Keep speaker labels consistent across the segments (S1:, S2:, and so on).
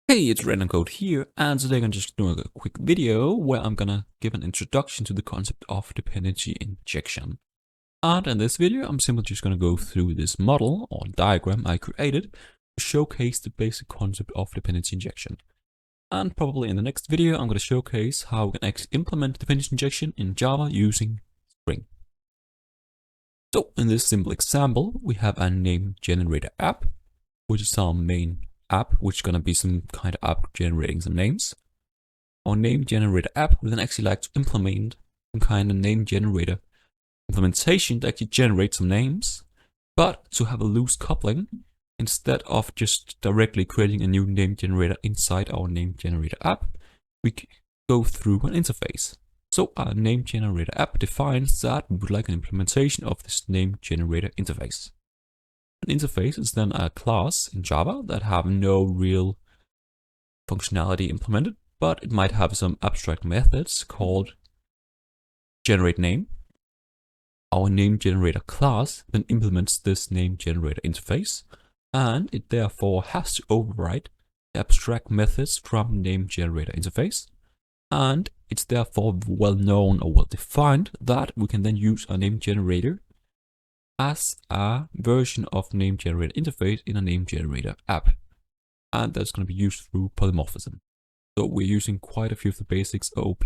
S1: Hey, it's Random Code here, and today I'm just doing a quick video where I'm gonna give an introduction to the concept of dependency injection. And in this video, I'm simply just gonna go through this model or diagram I created to showcase the basic concept of dependency injection. And probably in the next video, I'm gonna showcase how we can actually implement dependency injection in Java using Spring. So in this simple example, we have a name generator app, which is our main app, which is going to be some kind of app generating some names. Our name generator app would then actually like to implement some kind of name generator implementation to actually generate some names, but to have a loose coupling instead of just directly creating a new name generator inside our name generator app. We go through an interface. So our name generator app defines that we would like an implementation of this name generator interface. An interface is then a class in Java that have no real functionality implemented, but it might have some abstract methods called generate name. Our name generator class then implements this name generator interface, and it therefore has to override the abstract methods from name generator interface. And it's therefore well known or well defined that we can then use a name generator as a version of name generator interface in a name generator app. And that's going to be used through polymorphism. So we're using quite a few of the basics OOP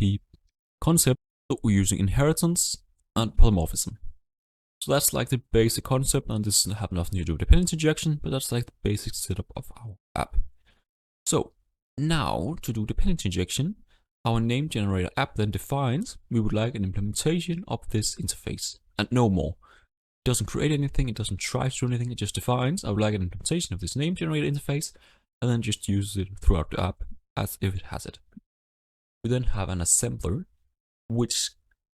S1: concepts. So we're using inheritance and polymorphism. So that's like the basic concept, and this doesn't have nothing to do with dependency injection, but that's like the basic setup of our app. So now to do dependency injection, our name generator app then defines we would like an implementation of this interface and no more. It doesn't create anything, it doesn't try to do anything, it just defines I would like an implementation of this name generator interface and then just uses it throughout the app as if it has it. We then have an assembler, which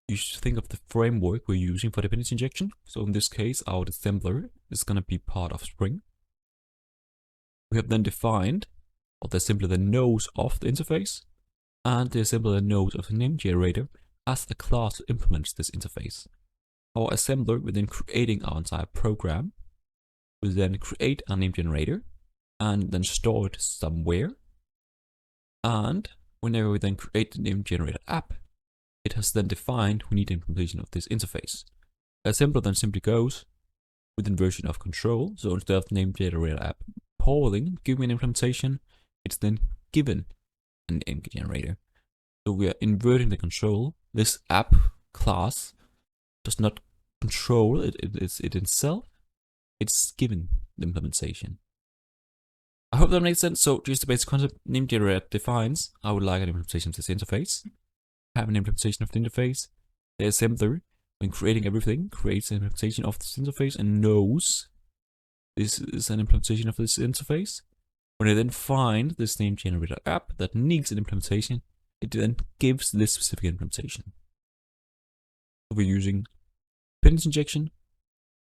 S1: you should think of the framework we're using for dependency injection. So in this case, our assembler is going to be part of Spring. We have then defined, or the assembler that knows of the interface, and the assembler that knows of the name generator as a class that implements this interface. Our assembler, within creating our entire program, will then create a name generator and then store it somewhere. And whenever we then create the name generator app, it has then defined we need the implementation of this interface. The assembler then simply goes within version of control. So instead of name generator app calling, give me an implementation, it's then given a name generator. So we are inverting the control. This app class does not control it itself, it's given the implementation. I hope that makes sense. So just the basic concept, name generator defines I would like an implementation of this interface. Have an implementation of the interface. The assembler, when creating everything, creates an implementation of this interface and knows this is an implementation of this interface. When I then find this name generator app that needs an implementation, it then gives this specific implementation. So we're using dependency injection,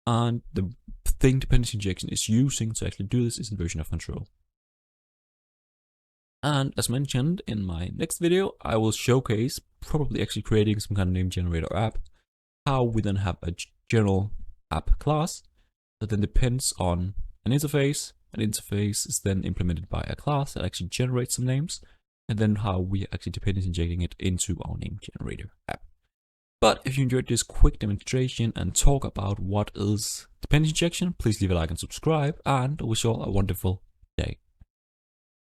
S1: and the thing dependency injection is using to actually do this is inversion of control. And as mentioned in my next video, I will showcase probably actually creating some kind of name generator app, how we then have a general app class that then depends on an interface. An interface is then implemented by a class that actually generates some names, and then how we are actually dependency injecting it into our name generator app. But if you enjoyed this quick demonstration and talk about what is dependency injection, please leave a like and subscribe, and I wish you all a wonderful